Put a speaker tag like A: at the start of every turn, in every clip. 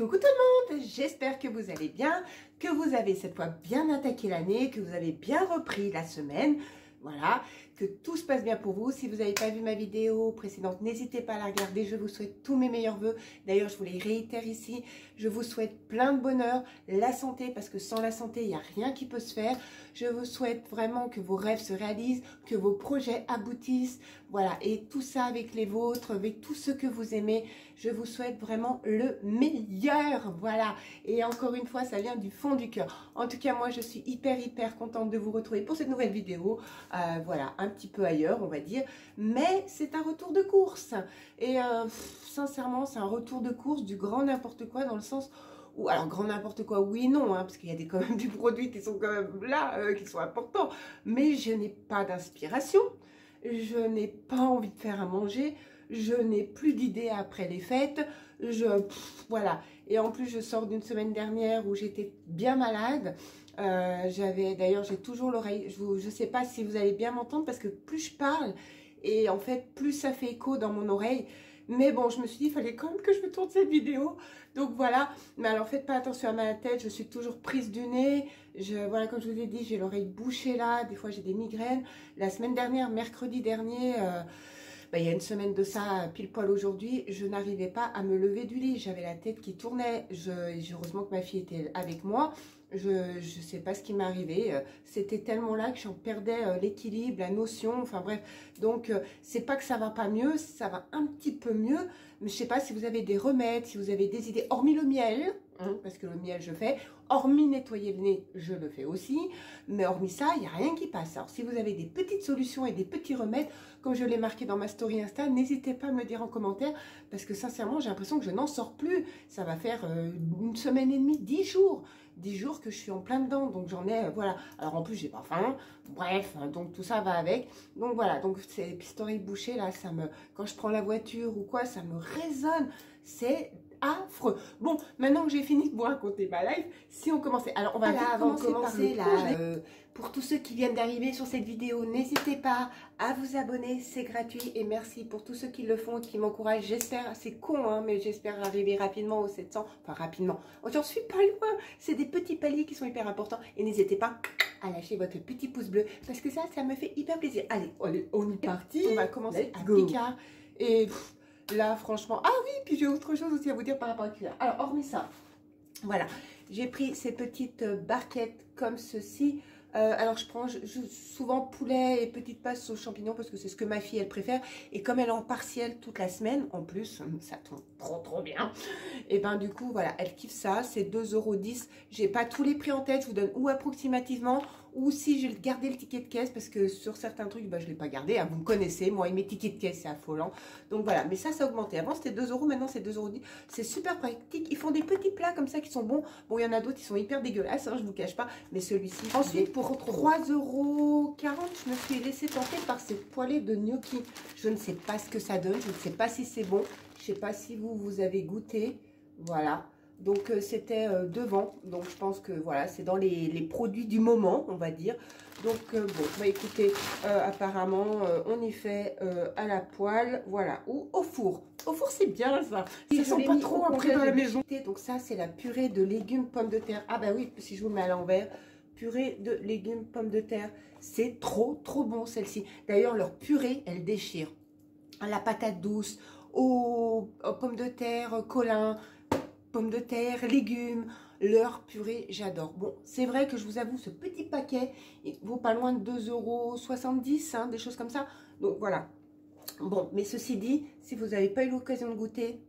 A: coucou tout le monde, j'espère que vous allez bien, que vous avez cette fois bien attaqué l'année, que vous avez bien repris la semaine, voilà, que tout se passe bien pour vous. Si vous n'avez pas vu ma vidéo précédente, n'hésitez pas à la regarder, je vous souhaite tous mes meilleurs vœux. D'ailleurs, je vous les réitère ici, je vous souhaite plein de bonheur, la santé, parce que sans la santé, il n'y a rien qui peut se faire. Je vous souhaite vraiment que vos rêves se réalisent, que vos projets aboutissent, voilà, et tout ça avec les vôtres, avec tous ceux que vous aimez. Je vous souhaite vraiment le meilleur, voilà. Et encore une fois, ça vient du fond du cœur. En tout cas, moi, je suis hyper contente de vous retrouver pour cette nouvelle vidéo. Voilà, un petit peu ailleurs, on va dire. Mais c'est un retour de course. Et sincèrement, c'est un retour de course du grand n'importe quoi, dans le sens où, alors grand n'importe quoi, oui, non, hein, parce qu'il y a quand même des produits qui sont quand même là, qui sont importants. Mais je n'ai pas d'inspiration. Je n'ai pas envie de faire à manger. Je n'ai plus d'idées après les fêtes. Voilà. Et en plus, je sors d'une semaine dernière où j'étais bien malade. D'ailleurs, j'ai toujours l'oreille. Je ne sais pas si vous allez bien m'entendre parce que plus je parle et en fait, plus ça fait écho dans mon oreille. Mais bon, je me suis dit, il fallait quand même que je me tourne cette vidéo. Donc voilà. Mais alors, faites pas attention à ma tête. Je suis toujours prise du nez. Voilà, comme je vous ai dit, j'ai l'oreille bouchée là. Des fois, j'ai des migraines. La semaine dernière, mercredi dernier... il y a une semaine de ça, pile poil aujourd'hui, je n'arrivais pas à me lever du lit. J'avais la tête qui tournait. Heureusement que ma fille était avec moi. Je ne sais pas ce qui m'est arrivé. C'était tellement là que j'en perdais l'équilibre, la notion. Enfin bref, donc c'est pas que ça va pas mieux, ça va un petit peu mieux. Mais je sais pas si vous avez des remèdes, si vous avez des idées, hormis le miel, hein, parce que le miel je fais. Hormis nettoyer le nez, je le fais aussi. Mais hormis ça, il n'y a rien qui passe. Alors si vous avez des petites solutions et des petits remèdes, comme je l'ai marqué dans ma story Insta, n'hésitez pas à me le dire en commentaire. Parce que sincèrement, j'ai l'impression que je n'en sors plus. Ça va faire une semaine et demie, 10 jours. 10 jours que je suis en plein dedans. Donc j'en ai, voilà. Alors en plus, j'ai pas faim. Bref, donc tout ça va avec. Donc voilà, donc ces pistolets bouchés là, quand je prends la voiture ou quoi, ça me résonne. C'est affreux. Bon, maintenant que j'ai fini de vous raconter ma life, si on commençait. Alors, on va avant de commencer là. Pour tous ceux qui viennent d'arriver sur cette vidéo, n'hésitez pas à vous abonner, c'est gratuit. Et merci pour tous ceux qui le font et qui m'encouragent. J'espère, c'est con, hein, mais j'espère arriver rapidement aux 700. Enfin, rapidement. J'en suis pas loin. C'est des petits paliers qui sont hyper importants. Et n'hésitez pas à lâcher votre petit pouce bleu parce que ça me fait hyper plaisir. Allez, on est parti. On va commencer à Picard. Et... là, franchement... ah oui, puis j'ai autre chose aussi à vous dire par rapport à celui-là. Alors, hormis ça, voilà. J'ai pris ces petites barquettes comme ceci. Alors, je prends souvent poulet et petites pâtes aux champignons parce que c'est ce que ma fille, elle préfère. Et comme elle est en partiel toute la semaine, en plus, ça tombe trop bien. Et ben du coup, voilà, elle kiffe ça. C'est 2,10 €. J'ai pas tous les prix en tête. Je vous donne ou approximativement ou si j'ai gardé le ticket de caisse parce que sur certains trucs, bah, je l'ai pas gardé. Hein, vous me connaissez, moi, et mes tickets de caisse, c'est affolant. Donc voilà, mais ça a augmenté. Avant, c'était 2 €, maintenant, c'est 2,10 €. C'est super pratique. Ils font des petits plats comme ça qui sont bons. Bon, il y en a d'autres qui sont hyper dégueulasses, hein, je vous cache pas. Mais celui-ci, ensuite, pour 3,40 €, je me suis laissé tenter par ces poêlées de gnocchi. Je ne sais pas ce que ça donne. Je ne sais pas si c'est bon. Je sais pas si vous avez goûté. Voilà. Donc, c'était devant. Donc, je pense que, voilà, c'est dans les produits du moment, on va dire. Donc, bon, bah, écoutez, apparemment, on y fait à la poêle, voilà, ou au four. Au four, c'est bien, ça. Ça sent pas trop après dans la maison. Donc, ça, c'est la purée de légumes pommes de terre. Ah, bah oui, si je vous mets à l'envers, purée de légumes pommes de terre. C'est trop bon, celle-ci. D'ailleurs, leur purée, elle déchire. La patate douce, aux pommes de terre, colin, pommes de terre, légumes, leur purée, j'adore. Bon, c'est vrai que je vous avoue, ce petit paquet, il vaut pas loin de 2,70 €, hein, des choses comme ça. Donc voilà. Bon, mais ceci dit, si vous n'avez pas eu l'occasion de goûter,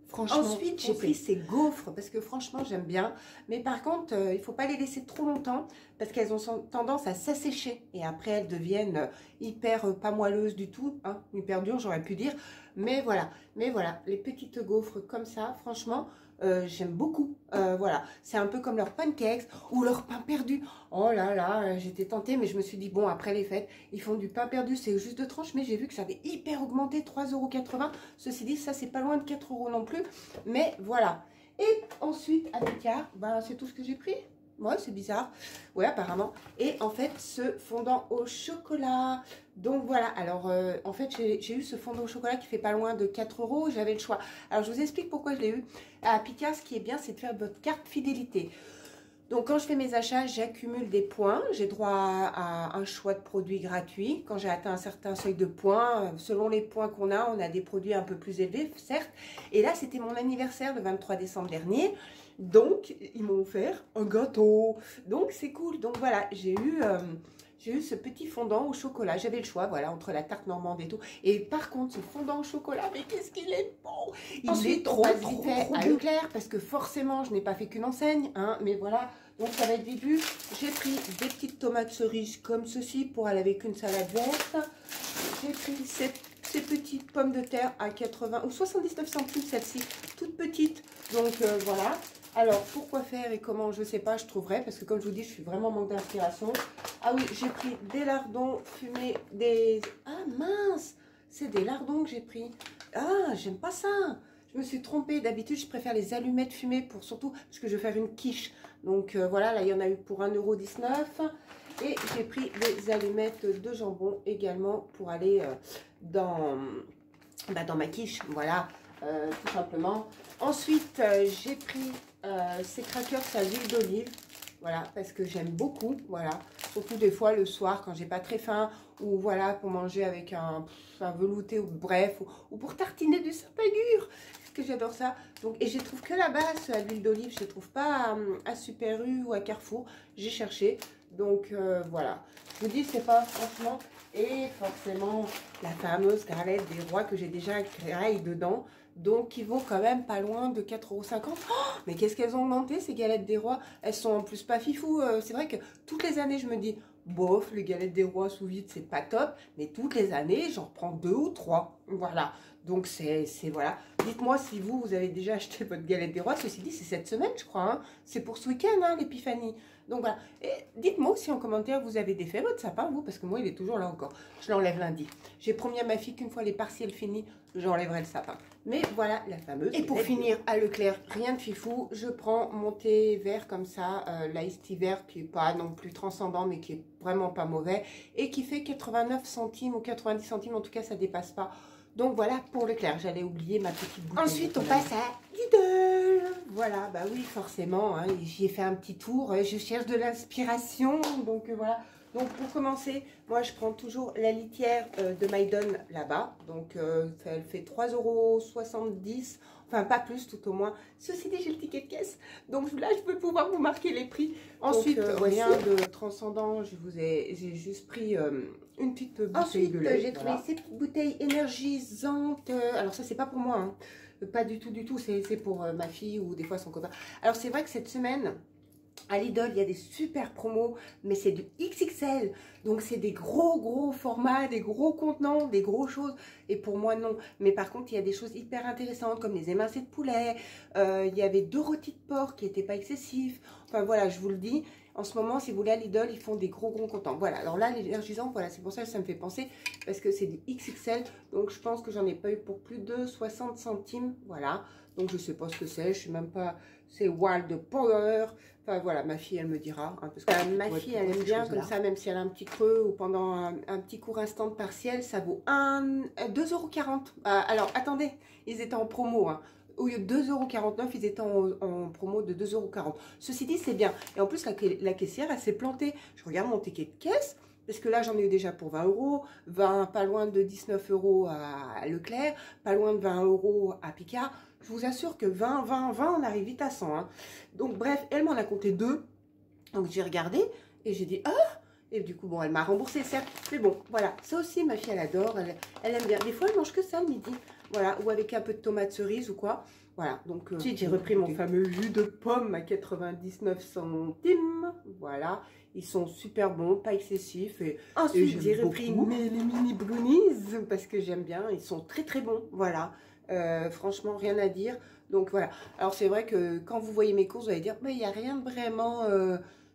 A: franchement, ensuite j'ai pris ces gaufres parce que franchement j'aime bien. Mais par contre, il ne faut pas les laisser trop longtemps parce qu'elles ont tendance à s'assécher et après elles deviennent hyper pas moelleuses du tout, hein, hyper dures, j'aurais pu dire. Mais voilà, les petites gaufres comme ça, franchement, j'aime beaucoup. Voilà, c'est un peu comme leurs pancakes ou leur pain perdu. Oh là là, j'étais tentée, mais je me suis dit, bon, après les fêtes, ils font du pain perdu, c'est juste 2 tranches, mais j'ai vu que ça avait hyper augmenté, 3,80 €. Ceci dit, ça, c'est pas loin de 4 € non plus, mais voilà. Et ensuite, à l'écart, ben, c'est tout ce que j'ai pris. Ouais, c'est bizarre. Ouais, apparemment. Et en fait, ce fondant au chocolat. Donc voilà, alors en fait, j'ai eu ce fondant au chocolat qui fait pas loin de 4 euros. J'avais le choix. Alors, je vous explique pourquoi je l'ai eu. À Picard, ce qui est bien, c'est de faire votre carte fidélité. Donc, quand je fais mes achats, j'accumule des points. J'ai droit à un choix de produits gratuits. Quand j'ai atteint un certain seuil de points, selon les points qu'on a, on a des produits un peu plus élevés, certes. Et là, c'était mon anniversaire le 23 décembre dernier. Donc, ils m'ont offert un gâteau. Donc, c'est cool. Donc, voilà, j'ai eu ce petit fondant au chocolat. J'avais le choix, voilà, entre la tarte normande et tout. Et par contre, ce fondant au chocolat, mais qu'est-ce qu'il est bon! Il est trop à Leclerc, parce que forcément, je n'ai pas fait qu'une enseigne, hein, mais voilà. Donc, ça va être vite vu. J'ai pris des petites tomates cerises comme ceci pour aller avec une salade verte. J'ai pris ces petites pommes de terre à 80 ou 79 centimes, celle-ci, toute petite. Donc, voilà. Alors, pourquoi faire et comment, je ne sais pas, je trouverai, parce que comme je vous dis, je suis vraiment en manque d'inspiration. Ah oui, j'ai pris des lardons fumés, Ah mince, c'est des lardons que j'ai pris. Ah, j'aime pas ça. Je me suis trompée. D'habitude, je préfère les allumettes fumées pour surtout, parce que je vais faire une quiche. Donc, voilà, là, il y en a eu pour 1,19 €. Et j'ai pris des allumettes de jambon également pour aller dans ma quiche. Voilà, tout simplement. Ensuite, j'ai pris ces crackers à l'huile d'olive. Voilà, parce que j'aime beaucoup. Voilà, surtout des fois le soir quand j'ai pas très faim. Ou voilà, pour manger avec un velouté. Ou bref, ou pour tartiner du sapagure. Parce que j'adore ça. Donc, et je trouve que là-bas, à l'huile d'olive, je ne trouve pas à Super U ou à Carrefour. J'ai cherché. Donc, voilà. Je vous dis, c'est pas franchement... Et forcément, la fameuse galette des rois que j'ai déjà graille dedans. Donc, qui vaut quand même pas loin de 4,50 €. Oh, mais qu'est-ce qu'elles ont augmenté, ces galettes des rois? Elles sont en plus pas fifou. C'est vrai que toutes les années, je me dis, bof, les galettes des rois sous vide, c'est pas top. Mais toutes les années, j'en reprends 2 ou 3. Voilà. Donc, voilà. Dites-moi si vous avez déjà acheté votre galette des rois. Ceci dit, c'est cette semaine, je crois. Hein. C'est pour ce week-end, hein, l'épiphanie. Donc, voilà. Et dites-moi aussi en commentaire, vous avez défait votre sapin, vous, parce que moi, il est toujours là encore. Je l'enlève lundi. J'ai promis à ma fille qu'une fois les partiels finis, j'enlèverai le sapin. Mais voilà, la fameuse. Et pour finir, à Leclerc, rien de fifou. Je prends mon thé vert comme ça, l'Ice Tea vert, qui n'est pas non plus transcendant, mais qui est vraiment pas mauvais. Et qui fait 89 centimes ou 90 centimes. En tout cas, ça dépasse pas. Donc voilà pour Leclerc, j'allais oublier ma petite bouteille. Ensuite, on passe à Lidl. Voilà, bah oui, forcément, hein, j'y ai fait un petit tour. Je cherche de l'inspiration, donc voilà. Donc pour commencer, moi je prends toujours la litière de Maidon là-bas. Donc elle fait 3,70 €. Enfin, pas plus, tout au moins. Ceci dit, j'ai le ticket de caisse. Donc là, je peux pouvoir vous marquer les prix. Ensuite, rien de transcendant. J'ai juste pris une petite bouteille de lait. Ensuite, j'ai trouvé ces petites bouteilles énergisantes. Alors ça, c'est pas pour moi. Hein. Pas du tout, du tout. C'est pour ma fille ou des fois son copain. Alors, c'est vrai que cette semaine... À Lidl, il y a des super promos, mais c'est du XXL. Donc, c'est des gros formats, des gros contenants, des grosses choses. Et pour moi, non. Mais par contre, il y a des choses hyper intéressantes, comme les émincés de poulet. Il y avait 2 rôtis de porc qui n'étaient pas excessifs. Enfin, voilà, je vous le dis. En ce moment, si vous voulez, à Lidl, ils font des gros contenants. Voilà, alors là, l'énergisant, voilà, c'est pour ça que ça me fait penser. Parce que c'est du XXL. Donc, je pense que j'en ai pas eu pour plus de 60 centimes. Voilà. Donc, je sais pas ce que c'est. Je sais même pas... C'est Wild Power. Enfin voilà, ma fille, elle me dira. Hein, parce que ma fille, elle aime bien comme ça, même si elle a un petit creux ou pendant un petit court instant de partiel, ça vaut 2,40 €. Alors, attendez, ils étaient en promo. Hein. Au lieu de 2,49 €, ils étaient en promo de 2,40 €. Ceci dit, c'est bien. Et en plus, la caissière, elle s'est plantée. Je regarde mon ticket de caisse. Parce que là, j'en ai eu déjà pour 20 €, pas loin de 19 € à Leclerc, pas loin de 20 € à Picard. Je vous assure que 20, on arrive vite à 100. Hein. Donc, bref, elle m'en a compté 2. Donc, j'ai regardé et j'ai dit, ah! Et du coup, bon, elle m'a remboursé, certes. Mais bon, voilà. Ça aussi, ma fille, elle adore. Elle aime bien. Des fois, elle mange que ça le midi. Voilà. Ou avec un peu de tomate cerise ou quoi. Voilà. Donc, ensuite, j'ai repris mon fameux jus de pomme à 99 centimes. Voilà. Ils sont super bons, pas excessifs. Et ensuite, j'ai repris les mini brownies parce que j'aime bien. Ils sont très bons. Voilà. Franchement, rien à dire. Donc voilà. Alors c'est vrai que quand vous voyez mes courses, vous allez dire, mais il n'y a rien vraiment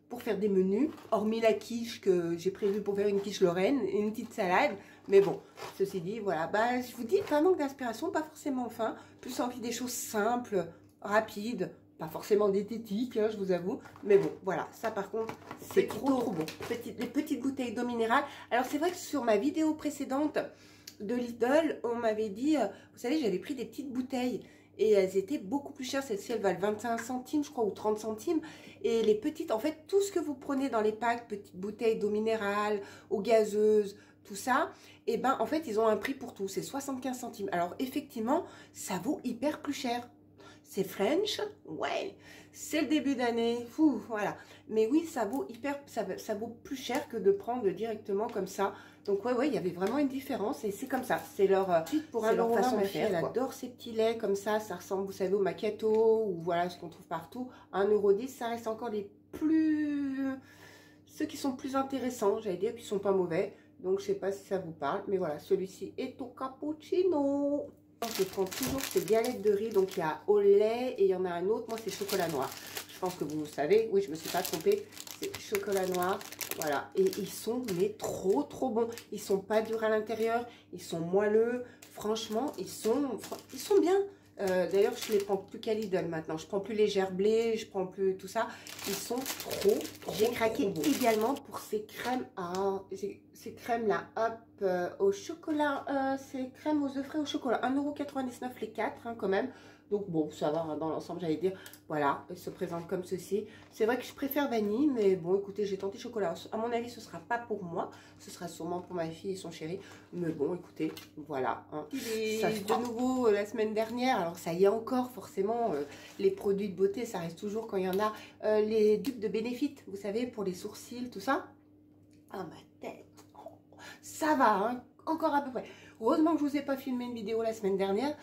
A: pour faire des menus, hormis la quiche que j'ai prévue pour faire une quiche Lorraine et une petite salade. Mais bon, ceci dit, voilà. Bah, je vous dis, pas manque d'inspiration, pas forcément faim. Plus envie des choses simples, rapides, Pas forcément diététique, hein, je vous avoue. Mais bon, voilà. Ça, par contre, c'est trop bon. Les petites bouteilles d'eau minérale. Alors, c'est vrai que sur ma vidéo précédente de Lidl, on m'avait dit... vous savez, j'avais pris des petites bouteilles. Et elles étaient beaucoup plus chères. Celles-ci, elles valent 25 centimes, je crois, ou 30 centimes. Et les petites, en fait, tout ce que vous prenez dans les packs, petites bouteilles d'eau minérale, eau gazeuse, tout ça, et ben, en fait, ils ont un prix pour tout. C'est 75 centimes. Alors, effectivement, ça vaut hyper plus cher. C'est French, ouais. C'est le début d'année, voilà. Mais oui, ça vaut ça vaut plus cher que de prendre directement comme ça. Donc ouais, il y avait vraiment une différence et c'est comme ça. C'est leur pour leur façon de faire. Elle adore ces petits laits comme ça ressemble, vous savez, au macchiato ou voilà ce qu'on trouve partout. 1,10 €, ça reste encore ceux qui sont plus intéressants, j'allais dire, qui sont pas mauvais. Donc je sais pas si ça vous parle, mais voilà, celui-ci est au cappuccino. Je prends toujours ces galettes de riz, donc il y a au lait et il y en a un autre, moi c'est chocolat noir. Je pense que vous le savez, oui je me suis pas trompée, c'est chocolat noir, voilà. Et ils sont mais trop bons, ils sont pas durs à l'intérieur, ils sont moelleux, franchement ils sont bien. D'ailleurs je les prends plus qu'à Lidl maintenant, je prends plus les gerblés, je prends plus tout ça, ils sont trop j'ai craqué également pour ces crèmes ces crèmes là, hop, au chocolat, ces crèmes aux œufs frais au chocolat, 1,99 € les 4 hein, quand même. Donc bon, ça va hein, dans l'ensemble, j'allais dire, voilà, elles se présentent comme ceci. C'est vrai que je préfère vanille, mais bon, écoutez, j'ai tenté chocolat. À mon avis, ce sera pas pour moi, ce sera sûrement pour ma fille et son chéri. Mais bon, écoutez, voilà. Hein. Ça de nouveau la semaine dernière, alors ça y est encore, forcément, les produits de beauté, ça reste toujours quand il y en a. Les dupes de Benefit, vous savez, pour les sourcils, tout ça. Ah, ma tête, ça va, hein, encore à peu près. Heureusement que je ne vous ai pas filmé une vidéo la semaine dernière.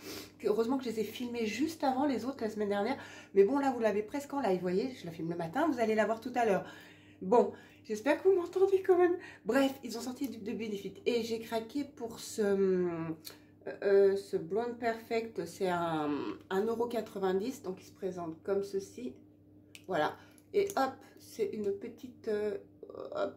A: Heureusement que je les ai filmées juste avant les autres la semaine dernière. Mais bon, là, vous l'avez presque en live. Vous voyez, je la filme le matin. Vous allez la voir tout à l'heure. Bon, j'espère que vous m'entendez quand même. Bref, ils ont sorti de Benefit. Et j'ai craqué pour ce Blonde Perfect. C'est 1,90 €. Donc, il se présente comme ceci. Voilà. Et hop, c'est une petite... hop.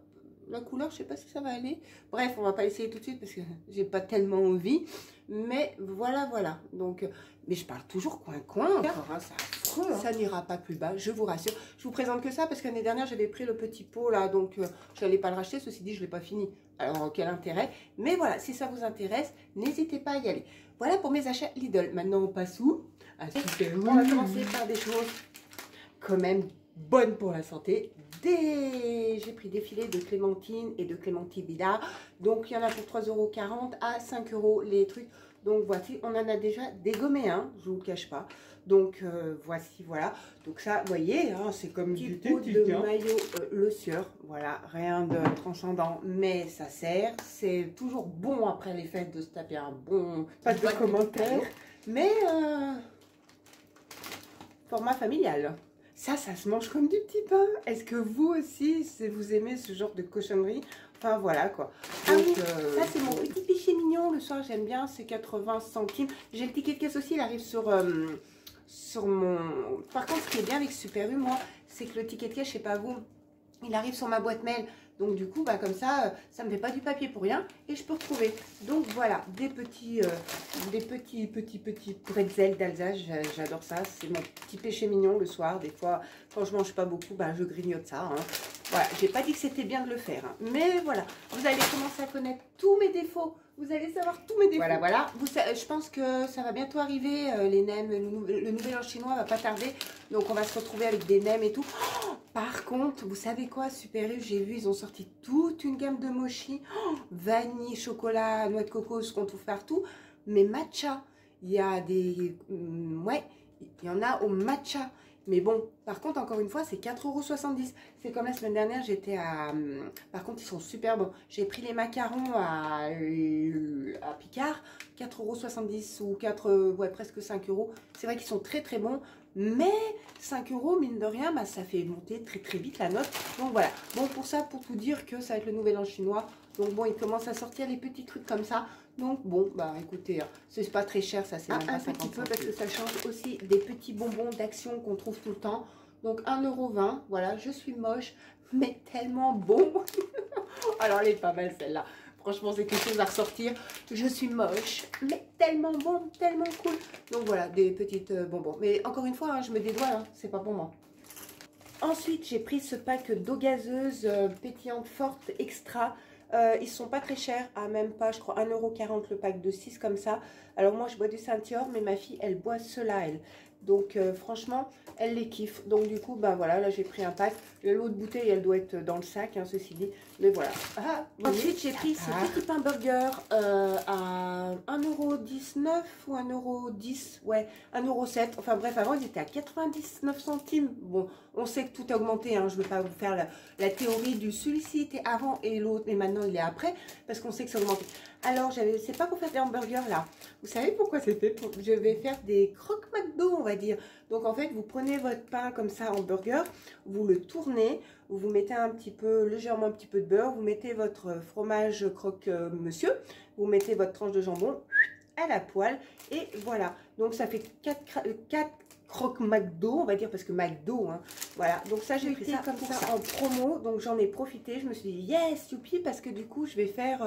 A: La couleur, je sais pas si ça va aller. Bref, on va pas essayer tout de suite parce que j'ai pas tellement envie. Mais voilà. Donc, mais je parle toujours coin. Encore, hein, ça n'ira pas plus bas, je vous rassure. Je vous présente que ça parce que l'année dernière, j'avais pris le petit pot là. Donc, je n'allais pas le racheter. Ceci dit, je l'ai pas fini. Alors, quel intérêt? Mais voilà, si ça vous intéresse, n'hésitez pas à y aller. Voilà pour mes achats Lidl. Maintenant, on passe où? On va commencer par des choses quand même bonnes pour la santé. J'ai pris des filets de clémentine et de clémentine Villa. Donc, il y en a pour 3,40 € à 5 € les trucs. Donc, voici, on en a déjà dégommé un, je ne vous le cache pas. Donc, voici, voilà. Donc, ça, vous voyez, hein, c'est comme du pot de maillot Le Sieur. Voilà, rien de transcendant, mais ça sert. C'est toujours bon après les fêtes de se taper un bon... Pas de commentaires, mais format familial. Ça se mange comme du petit pain. Est-ce que vous aussi, si vous aimez ce genre de cochonnerie? Enfin, voilà, quoi. Donc, ah oui, ça, c'est mon petit péché mignon. Le soir, j'aime bien. C'est 80 centimes. J'ai le ticket de caisse aussi. Il arrive sur mon... Par contre, ce qui est bien avec Super U, moi, c'est que le ticket de caisse, je sais pas vous, il arrive sur ma boîte mail. Donc, du coup, bah, comme ça me fait pas du papier pour rien. Et je peux retrouver. Donc, voilà, des petits pretzels d'Alsace. J'adore ça. C'est mon petit péché mignon le soir. Des fois, quand je mange pas beaucoup, bah, je grignote ça. Hein. Voilà, j'ai pas dit que c'était bien de le faire. Hein. Mais voilà, vous allez commencer à connaître tous mes défauts. Vous allez savoir tous mes défauts. Voilà. Je pense que ça va bientôt arriver. Les nems, le nouvel an chinois va pas tarder. Donc, on va se retrouver avec des nems et tout. Oh, par contre, vous savez quoi, Super U, j'ai vu, ils ont sorti toute une gamme de mochi. Oh, vanille, chocolat, noix de coco, ce qu'on trouve partout. Mais matcha, il y a des... ouais, il y en a au matcha. Mais bon, par contre, encore une fois, c'est 4,70 €. C'est comme la semaine dernière, j'étais à... Par contre, ils sont super bons. J'ai pris les macarons à Picard, 4,70 € ou 4, ouais, presque 5 €. C'est vrai qu'ils sont très bons. Mais 5 €, mine de rien, bah, ça fait monter très vite la note. Donc voilà. Bon, pour ça, pour tout dire que ça va être le nouvel an chinois. Donc bon, ils commencent à sortir les petits trucs comme ça. Donc bon, bah écoutez, c'est pas très cher, ça c'est même pas 50 centimes. Parce que ça change aussi des petits bonbons d'Action qu'on trouve tout le temps. Donc 1,20 €, voilà, je suis moche, mais tellement bon. Alors elle est pas mal celle-là. Franchement, c'est quelque chose à ressortir. Je suis moche, mais tellement bon, tellement cool. Donc voilà, des petites bonbons. Mais encore une fois, hein, je me dédouane, hein, c'est pas pour moi. Ensuite, j'ai pris ce pack d'eau gazeuse pétillante forte extra. Ils sont pas très chers, à même pas, je crois, 1,40 € le pack de 6 comme ça. Alors moi, je bois du Saint-Dior, mais ma fille, elle boit cela, elle. Donc franchement, elle les kiffe. Donc du coup, ben voilà, là j'ai pris un pack. L'autre bouteille, elle doit être dans le sac, hein, ceci dit. Mais voilà. Ah, ensuite, j'ai pris ces petits pains burgers à 1,19 € ou 1,10 €. Ouais, 1,07 €. Enfin bref, avant, ils étaient à 99 centimes. Bon, on sait que tout a augmenté. Hein. Je ne veux pas vous faire la théorie du celui-ci était avant et l'autre, et maintenant il est après. Parce qu'on sait que ça a augmenté. Alors, c'est pas pour faire des hamburgers là. Vous savez pourquoi c'était? Je vais faire des croque McDo, on va dire. Donc en fait, vous prenez votre pain comme ça en burger, vous le tournez, vous mettez légèrement un petit peu de beurre, vous mettez votre fromage croque monsieur, vous mettez votre tranche de jambon à la poêle et voilà. Donc ça fait 4 croque McDo, on va dire, parce que McDo, hein. Voilà, donc ça j'ai pris ça comme ça en promo, donc j'en ai profité, je me suis dit yes, youpi, parce que du coup je vais faire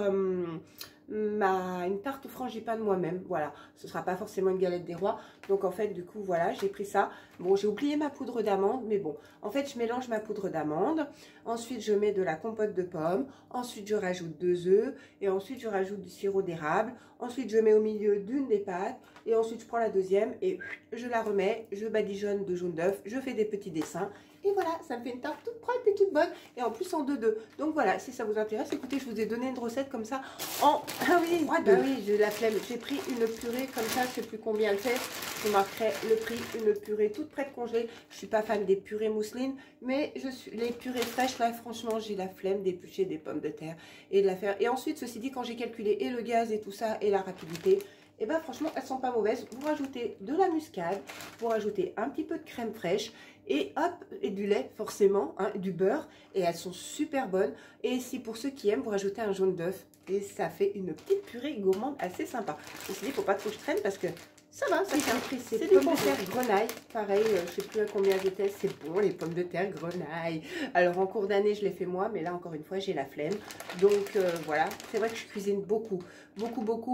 A: une tarte au frangipane moi-même, voilà, ce sera pas forcément une galette des rois, donc en fait du coup voilà, j'ai pris ça. Bon, j'ai oublié ma poudre d'amande, mais bon, en fait je mélange ma poudre d'amande, ensuite je mets de la compote de pommes, ensuite je rajoute 2 œufs, et ensuite je rajoute du sirop d'érable, ensuite je mets au milieu d'une des pâtes, et ensuite je prends la deuxième, et je la remets, je badigeonne de jaune d'œuf, je fais des petits dessins, et voilà, ça me fait une tarte toute propre et toute bonne, et en plus en 2-2. Donc voilà, si ça vous intéresse, écoutez, je vous ai donné une recette comme ça en... Ah oui, bah oui, j'ai la flemme. J'ai pris une purée comme ça, je sais plus combien elle fait. Je marquerai le prix, une purée toute prête congelée. Je suis pas fan des purées mousseline, mais les purées fraîches, là, franchement, j'ai la flemme d'éplucher des pommes de terre et de la faire. Et ensuite, ceci dit, quand j'ai calculé et le gaz et tout ça, et la rapidité, et ben franchement, elles sont pas mauvaises. Vous rajoutez de la muscade, vous rajoutez un petit peu de crème fraîche, et hop, et du lait forcément, hein, du beurre, et elles sont super bonnes. Et si pour ceux qui aiment, vous rajoutez un jaune d'œuf, et ça fait une petite purée gourmande assez sympa. Je me suis dit, il ne faut pas trop que je traîne parce que ça va, ça fait. C'est des pommes de terre grenaille, pareil, je ne sais plus à combien j'étais, c'est bon les pommes de terre grenaille. Alors en cours d'année, je l'ai fait moi, mais là encore une fois, j'ai la flemme. Donc voilà, c'est vrai que je cuisine beaucoup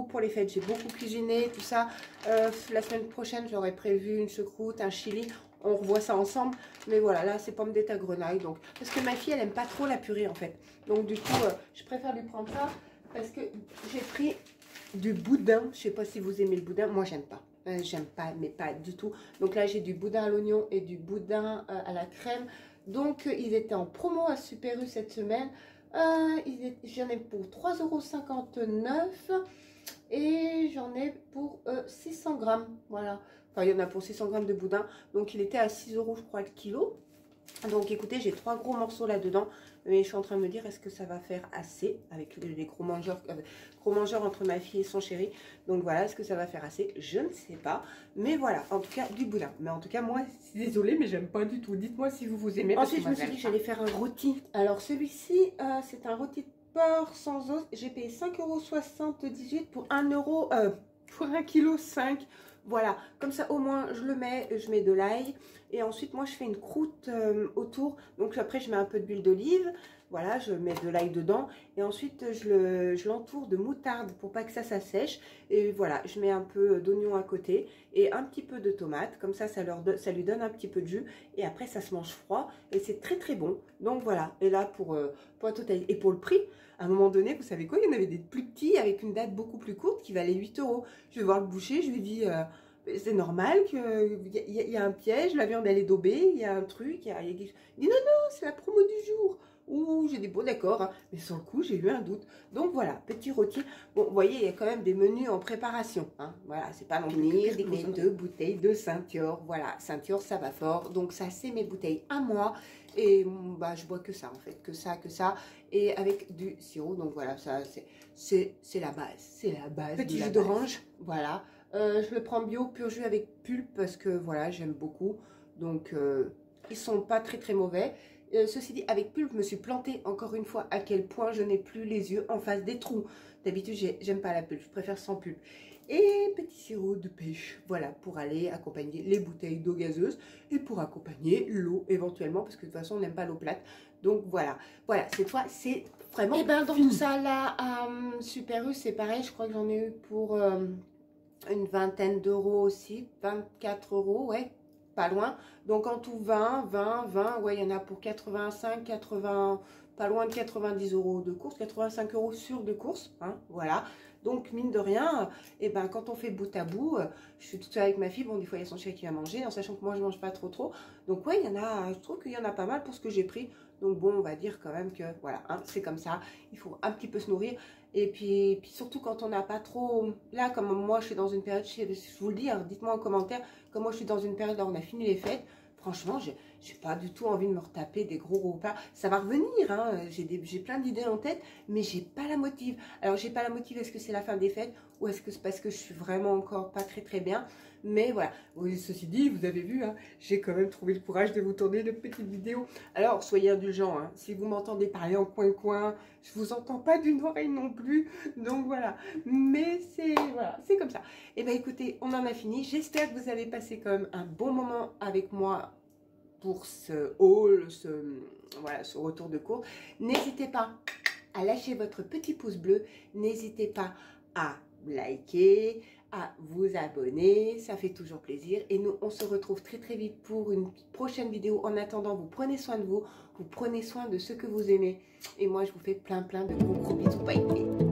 A: pour les fêtes. J'ai beaucoup cuisiné, tout ça. La semaine prochaine, j'aurais prévu une choucroute, un chili. On revoit ça ensemble, mais voilà, là c'est pommes de terre grenaille, donc parce que ma fille elle aime pas trop la purée en fait, donc du coup je préfère lui prendre ça parce que j'ai pris du boudin. Je sais pas si vous aimez le boudin, moi j'aime pas, mais pas du tout. Donc là j'ai du boudin à l'oignon et du boudin à la crème, donc ils étaient en promo à Super U cette semaine. J'en ai pour 3,59 € et j'en ai pour 600 grammes, voilà. Enfin, il y en a pour 600 grammes de boudin. Donc, il était à 6 € je crois, le kilo. Donc, écoutez, j'ai 3 gros morceaux là-dedans. Mais je suis en train de me dire, est-ce que ça va faire assez avec les gros mangeurs entre ma fille et son chéri. Donc, voilà, est-ce que ça va faire assez? Je ne sais pas. Mais voilà, en tout cas, du boudin. Mais en tout cas, moi, désolée, mais j'aime pas du tout. Dites-moi si vous aimez. Ensuite, je me suis dit que j'allais faire un rôti. Alors, celui-ci, c'est un rôti de porc sans os. J'ai payé 5,78 € pour 1 € pour 1,5 kg. Voilà, comme ça au moins je le mets, je mets de l'ail et ensuite moi je fais une croûte autour. Donc après je mets un peu d'huile d'olive, voilà, je mets de l'ail dedans et ensuite je l'entoure de moutarde pour pas que ça sèche. Et voilà, je mets un peu d'oignon à côté et un petit peu de tomate, comme ça ça lui donne un petit peu de jus et après ça se mange froid et c'est très très bon. Donc voilà, et là pour la totalité et pour le prix, à un moment donné, vous savez quoi, il y en avait des plus petits avec une date beaucoup plus courte qui valaient 8 €. Je vais voir le boucher, je lui dis c'est normal qu'il y a un piège, la viande elle est daubée, il y a un truc, il dit non, non, c'est la promo du jour. Ouh, j'ai dit bon d'accord, hein, mais sur le coup j'ai eu un doute. Donc voilà, petit rôti. Bon, vous voyez, il y a quand même des menus en préparation. Hein, voilà, c'est pas non plus mes 2 bouteilles de Saint-Dior. Voilà, Saint-Dior ça va fort. Donc ça c'est mes bouteilles à moi. Et bah je bois que ça en fait, que ça. Et avec du sirop, donc voilà, ça c'est la base. C'est la base. Petit jus d'orange, voilà. Je le prends bio, pur jus avec pulpe parce que voilà, j'aime beaucoup. Donc ils sont pas très très mauvais. Ceci dit, avec pulpe, je me suis plantée encore une fois à quel point je n'ai plus les yeux en face des trous. D'habitude, j'aime pas la pulpe, je préfère sans pulpe. Et petit sirop de pêche, voilà, pour aller accompagner les bouteilles d'eau gazeuse et pour accompagner l'eau éventuellement, parce que de toute façon, on n'aime pas l'eau plate. Donc voilà, cette fois, c'est vraiment. Et ben dans tout ça là, Super U, c'est pareil, je crois que j'en ai eu pour une vingtaine d'euros aussi, 24 euros, ouais, pas loin. Donc en tout 20, ouais, il y en a pour 85, 80, pas loin de 90 euros de course, 85 euros sur de course, hein, voilà. Donc mine de rien, et ben quand on fait bout à bout, je suis toute seule avec ma fille, bon des fois il y a son chien qui va manger, en sachant que moi je mange pas trop. Donc ouais, il y en a, je trouve qu'il y en a pas mal pour ce que j'ai pris. Donc bon, on va dire quand même que voilà, hein, c'est comme ça, il faut un petit peu se nourrir. Et puis surtout quand on n'a pas trop, là comme moi je suis dans une période, je vous le dis, hein, dites-moi en commentaire, comme moi je suis dans une période là où on a fini les fêtes, franchement j'ai pas du tout envie de me retaper des gros repas. Ça va revenir, hein, j'ai plein d'idées en tête, mais j'ai pas la motive. Alors j'ai pas la motive, est-ce que c'est la fin des fêtes ou est-ce que c'est parce que je suis vraiment encore pas très bien? Mais voilà, oui, ceci dit, vous avez vu, hein, j'ai quand même trouvé le courage de vous tourner de petites vidéos. Alors soyez indulgents, hein, si vous m'entendez parler en coin, je vous entends pas d'une oreille non plus, donc voilà. Mais c'est voilà, c'est comme ça. Et bien écoutez, on en a fini. J'espère que vous avez passé quand même un bon moment avec moi pour ce haul, voilà, ce retour de cours. N'hésitez pas à lâcher votre petit pouce bleu. N'hésitez pas à liker, à vous abonner. Ça fait toujours plaisir. Et nous, on se retrouve très vite pour une prochaine vidéo. En attendant, vous prenez soin de vous. Vous prenez soin de ceux que vous aimez. Et moi, je vous fais plein de gros bisous. Bye.